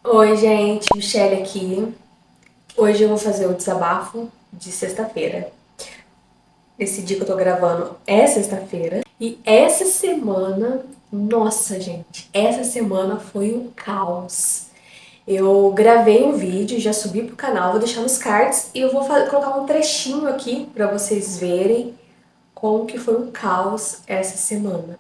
Oi, gente, Michelle aqui. Hoje eu vou fazer o desabafo de sexta-feira. Esse dia que eu tô gravando é sexta-feira. E essa semana, nossa, gente, essa semana foi um caos. Eu gravei um vídeo, já subi pro canal, vou deixar nos cards e eu vou colocar um trechinho aqui pra vocês verem como que foi um caos essa semana.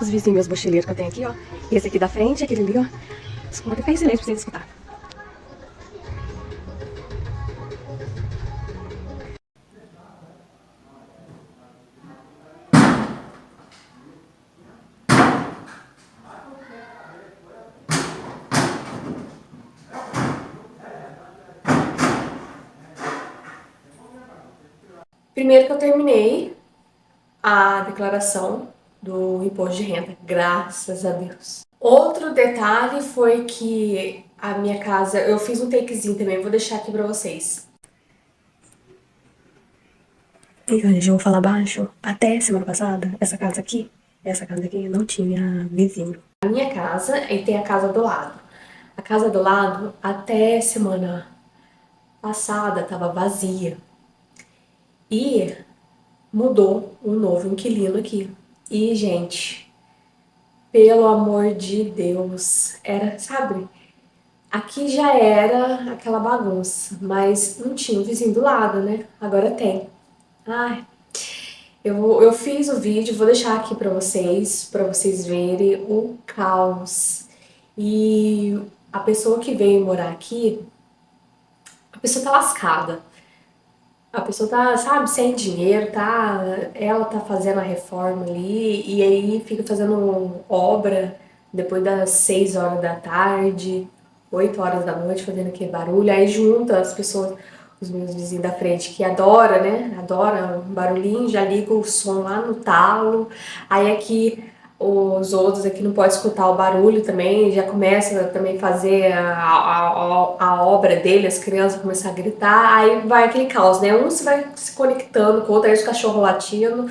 Os vizinhos, meus bochileiros que eu tenho aqui, ó. Esse aqui da frente, aquele ali, ó. Desculpa, até ficar em silêncio pra vocês escutar. Primeiro que eu terminei a declaração do imposto de renda, graças a Deus. Outro detalhe foi que a minha casa, eu fiz um takezinho também, vou deixar aqui pra vocês. Então, gente, eu vou falar baixo. Até semana passada, essa casa aqui não tinha vizinho. A minha casa e tem a casa do lado. A casa do lado, até semana passada, tava vazia. E mudou um novo inquilino aqui. E, gente, pelo amor de Deus, era, sabe? Aqui já era aquela bagunça, mas não tinha o vizinho do lado, né? Agora tem. Ai, eu fiz o vídeo, vou deixar aqui pra vocês verem o caos. E a pessoa que veio morar aqui, a pessoa tá lascada. A pessoa tá, sabe, sem dinheiro, tá? Ela tá fazendo a reforma ali e aí fica fazendo obra depois das 6 horas da tarde, 8 horas da noite, fazendo aquele barulho. Aí junta as pessoas, os meus vizinhos da frente que adora, né? Adora um barulhinho, já liga o som lá no talo. Aí aqui os outros aqui não podem escutar o barulho também, já começa também a fazer a obra dele, as crianças começam a gritar, aí vai aquele caos, né? Um se vai se conectando com o outro, aí os cachorros latindo.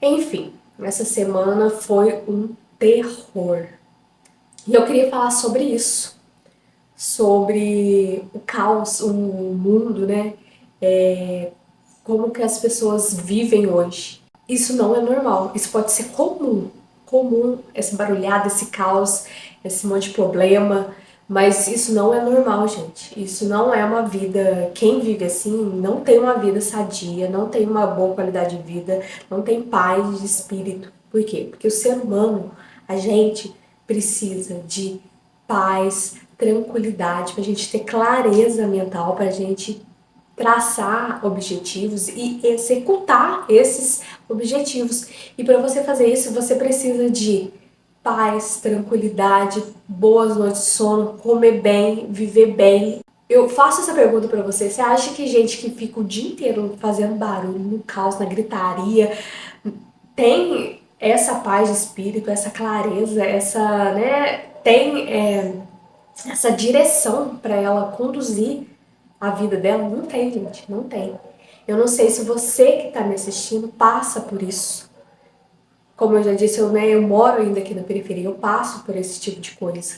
Enfim, essa semana foi um terror. E eu queria falar sobre isso, sobre o caos, o mundo, né? Como que as pessoas vivem hoje. Isso não é normal, isso pode ser comum, essa barulhada, esse caos, esse monte de problema, mas isso não é normal, gente. Isso não é uma vida. Quem vive assim não tem uma vida sadia, não tem uma boa qualidade de vida, não tem paz de espírito. Por quê? Porque o ser humano, a gente precisa de paz, tranquilidade, para a gente ter clareza mental, para a gente traçar objetivos e executar esses objetivos. E para você fazer isso, você precisa de paz, tranquilidade, boas noites de sono, comer bem, viver bem. Eu faço essa pergunta para você. Você acha que gente que fica o dia inteiro fazendo barulho, no caos, na gritaria, tem essa paz de espírito, essa clareza, essa, né, tem essa direção para ela conduzir a vida dela? Não tem, gente, não tem. Eu não sei se você que está me assistindo passa por isso. Como eu já disse, eu moro ainda aqui na periferia, eu passo por esse tipo de coisa.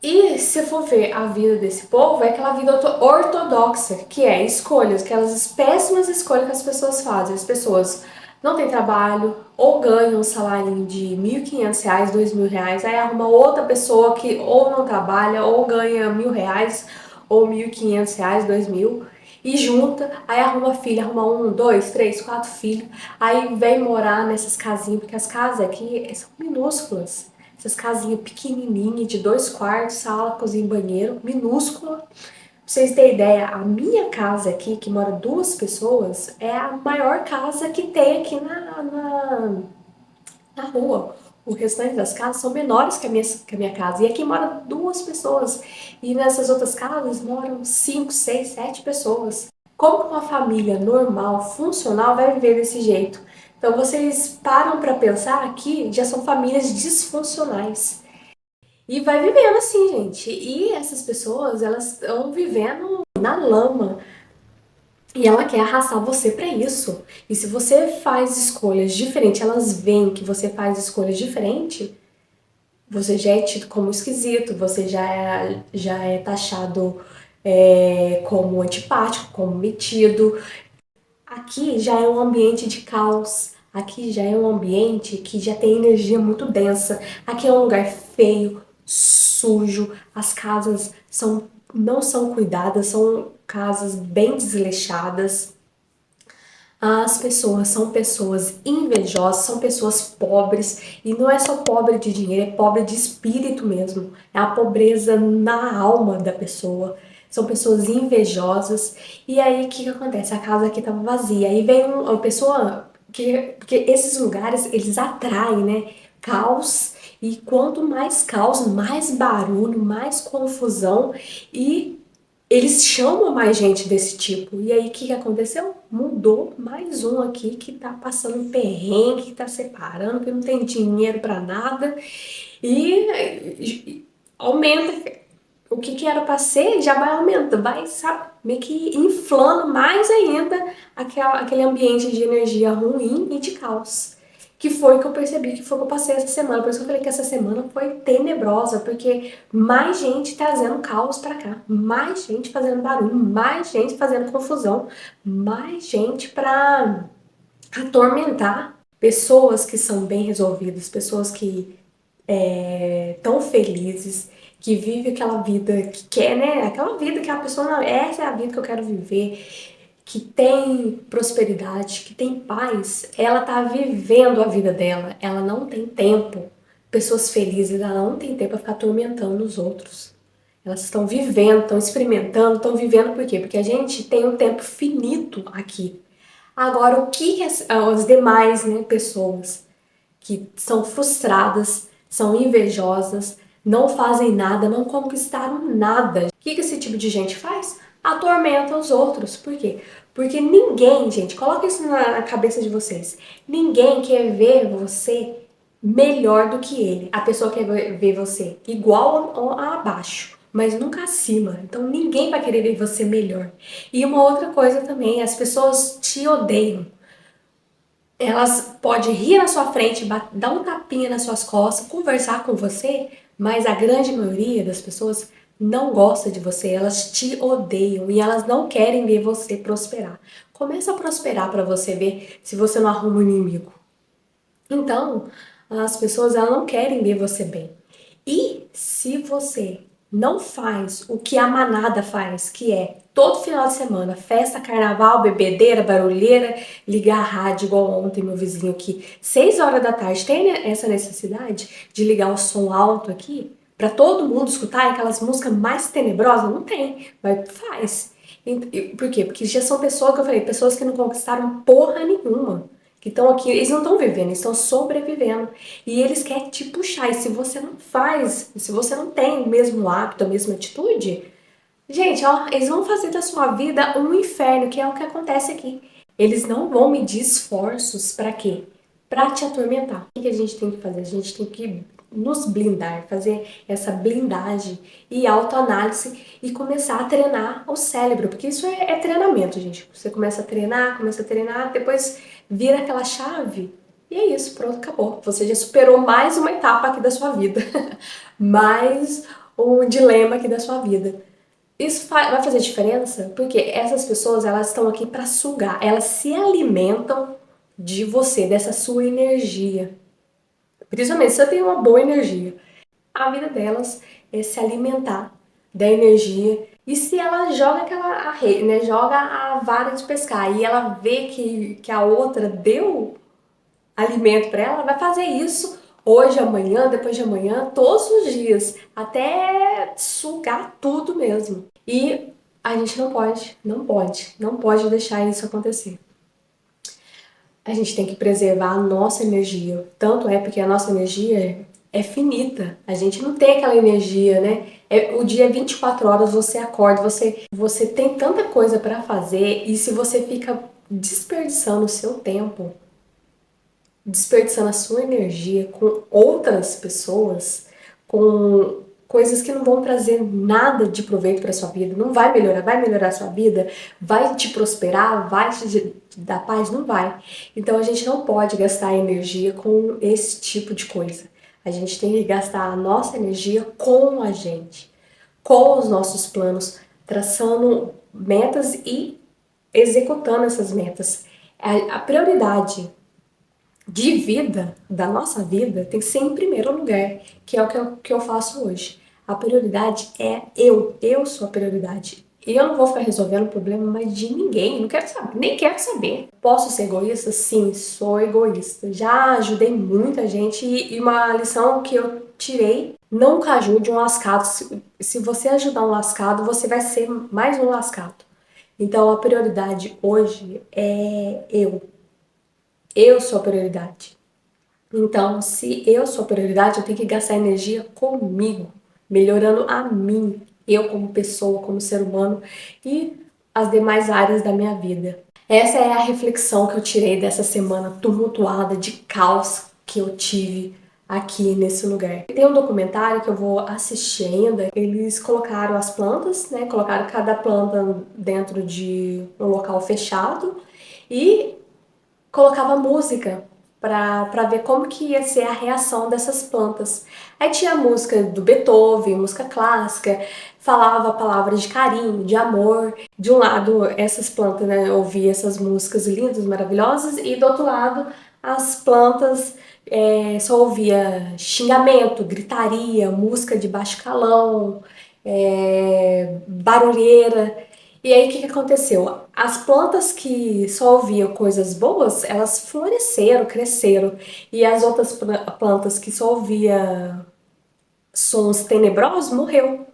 E se for ver a vida desse povo, é aquela vida ortodoxa, que é escolhas, aquelas péssimas escolhas que as pessoas fazem. As pessoas não têm trabalho, ou ganham um salário de R$ 1.500, R$ 2.000, aí arruma outra pessoa que ou não trabalha, ou ganha R$ 1.000, ou R$ 1.500, 2.000, e junta, aí arruma filho, arruma um, dois, três, quatro filhos, aí vem morar nessas casinhas, porque as casas aqui são minúsculas. Essas casinhas pequenininhas, de 2 quartos, sala, cozinha e banheiro, minúscula. Pra vocês terem ideia, a minha casa aqui, que mora duas pessoas, é a maior casa que tem aqui na rua. O restante das casas são menores que a minha casa. E aqui mora duas pessoas. E nessas outras casas moram 5, 6, 7 pessoas. Como que uma família normal, funcional, vai viver desse jeito? Então vocês param para pensar que já são famílias disfuncionais. E vai vivendo assim, gente. E essas pessoas, elas estão vivendo na lama. E ela quer arrastar você para isso. E se você faz escolhas diferentes, elas veem que você faz escolhas diferentes, você já é tido como esquisito, você já é taxado como antipático, como metido. Aqui já é um ambiente de caos. Aqui já é um ambiente que já tem energia muito densa. Aqui é um lugar feio, sujo. As casas não são cuidadas, são casas bem desleixadas. As pessoas são pessoas invejosas, são pessoas pobres, e não é só pobre de dinheiro, é pobre de espírito mesmo. É a pobreza na alma da pessoa. São pessoas invejosas. E aí o que que acontece? A casa aqui estava vazia. Aí vem uma pessoa porque esses lugares eles atraem, né? Caos. E quanto mais caos, mais barulho, mais confusão e eles chamam mais gente desse tipo. E aí, o que que aconteceu? Mudou mais um aqui que tá passando um perrengue, que tá separando, que não tem dinheiro pra nada. E aumenta. O que que era pra ser, já vai aumentando, vai, sabe, meio que inflando mais ainda aquele ambiente de energia ruim e de caos. Que foi que eu percebi, que foi que eu passei essa semana. Por isso que eu falei que essa semana foi tenebrosa, porque mais gente trazendo caos pra cá, mais gente fazendo barulho, mais gente fazendo confusão, mais gente pra atormentar pessoas que são bem resolvidas, pessoas que tão felizes, que vivem aquela vida que quer, né? Aquela vida que a pessoa, não, essa é a vida que eu quero viver, que tem prosperidade, que tem paz, ela tá vivendo a vida dela, ela não tem tempo. Pessoas felizes, ela não tem tempo para ficar atormentando os outros. Elas estão vivendo, estão experimentando, estão vivendo por quê? Porque a gente tem um tempo finito aqui. Agora, o que as demais, né, pessoas que são frustradas, são invejosas, não fazem nada, não conquistaram nada. O que esse tipo de gente faz? Atormenta os outros. Por quê? Porque ninguém, gente, coloca isso na cabeça de vocês. Ninguém quer ver você melhor do que ele. A pessoa quer ver você igual ou abaixo, mas nunca acima. Então ninguém vai querer ver você melhor. E uma outra coisa também, as pessoas te odeiam. Elas podem rir na sua frente, dar um tapinha nas suas costas, conversar com você, mas a grande maioria das pessoas não gosta de você, elas te odeiam e elas não querem ver você prosperar. Começa a prosperar para você ver se você não arruma um inimigo. Então, as pessoas elas não querem ver você bem. E se você não faz o que a manada faz, que é todo final de semana, festa, carnaval, bebedeira, barulheira, ligar a rádio, igual ontem meu vizinho aqui, 6 horas da tarde, tem essa necessidade de ligar o som alto aqui, para todo mundo escutar aquelas músicas mais tenebrosas? Não tem, mas faz. Por quê? Porque já são pessoas que eu falei, pessoas que não conquistaram porra nenhuma que estão aqui, eles não estão vivendo, eles estão sobrevivendo. E eles querem te puxar. E se você não faz, se você não tem o mesmo hábito, a mesma atitude, gente, ó, eles vão fazer da sua vida um inferno, que é o que acontece aqui. Eles não vão medir esforços para quê? Para te atormentar. O que a gente tem que fazer? A gente tem que nos blindar, fazer essa blindagem e autoanálise e começar a treinar o cérebro, porque isso é treinamento, gente. Você começa a treinar, depois vira aquela chave e é isso, pronto, acabou. Você já superou mais uma etapa aqui da sua vida, mais um dilema aqui da sua vida. Isso vai fazer diferença porque essas pessoas elas estão aqui para sugar, elas se alimentam de você, dessa sua energia. Principalmente se você tem uma boa energia. A vida delas é se alimentar da energia. E se ela joga aquela rede, né, joga a vara de pescar e ela vê que a outra deu alimento para ela, ela vai fazer isso hoje, amanhã, depois de amanhã, todos os dias, até sugar tudo mesmo. E a gente não pode deixar isso acontecer. A gente tem que preservar a nossa energia. Tanto é porque a nossa energia é finita. A gente não tem aquela energia, né? O dia é 24 horas, você acorda, você tem tanta coisa para fazer e se você fica desperdiçando o seu tempo, desperdiçando a sua energia com outras pessoas, com coisas que não vão trazer nada de proveito para sua vida, não vai melhorar a sua vida, vai te prosperar, vai te dar paz, não vai. Então a gente não pode gastar energia com esse tipo de coisa. A gente tem que gastar a nossa energia com a gente, com os nossos planos, traçando metas e executando essas metas. A prioridade de vida, da nossa vida, tem que ser em primeiro lugar, que é o que eu faço hoje. A prioridade é eu sou a prioridade. E eu não vou ficar resolvendo o problema mais de ninguém, não quero saber, nem quero saber. Posso ser egoísta? Sim, sou egoísta. Já ajudei muita gente e uma lição que eu tirei, nunca ajude um lascado. Se você ajudar um lascado, você vai ser mais um lascado. Então a prioridade hoje é eu. Eu sou a prioridade. Então, se eu sou a prioridade, eu tenho que gastar energia comigo, melhorando a mim, eu como pessoa, como ser humano e as demais áreas da minha vida. Essa é a reflexão que eu tirei dessa semana tumultuada de caos que eu tive aqui nesse lugar. Tem um documentário que eu vou assistir ainda. Eles colocaram as plantas, né? Colocaram cada planta dentro de um local fechado e colocava música para ver como que ia ser a reação dessas plantas. Aí tinha a música do Beethoven, música clássica, falava palavras de carinho, de amor. De um lado, essas plantas, né, eu ouvia essas músicas lindas, maravilhosas, e do outro lado, as plantas só ouvia xingamento, gritaria, música de baixo calão, barulheira. E aí, o que aconteceu? As plantas que só ouviam coisas boas, elas floresceram, cresceram. E as outras plantas que só ouvia sons tenebrosos, morreu.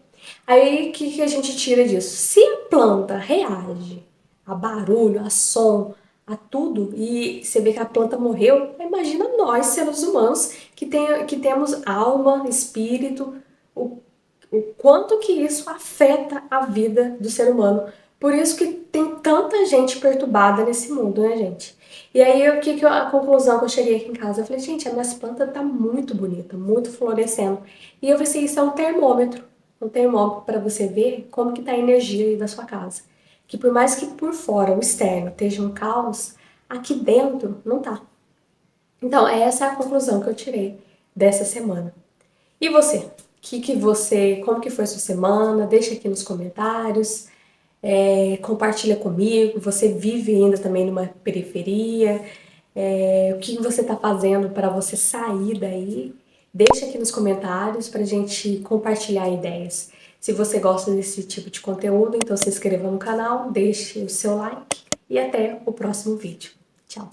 Aí, o que a gente tira disso? Se a planta reage a barulho, a som, a tudo, e você vê que a planta morreu, imagina nós, seres humanos, que temos alma, espírito, o o quanto que isso afeta a vida do ser humano. Por isso que tem tanta gente perturbada nesse mundo, né, gente? E aí, a conclusão que eu cheguei aqui em casa? Eu falei, gente, a minha planta tá muito bonita, muito florescendo. E eu pensei, isso é um termômetro para você ver como que tá a energia aí da sua casa. Que por mais que por fora, o externo, esteja um caos, aqui dentro não tá. Então, essa é a conclusão que eu tirei dessa semana. E você? Como que foi a sua semana? Deixa aqui nos comentários, compartilha comigo. Você vive ainda também numa periferia? O que você está fazendo para você sair daí? Deixa aqui nos comentários para a gente compartilhar ideias. Se você gosta desse tipo de conteúdo, então se inscreva no canal, deixe o seu like e até o próximo vídeo.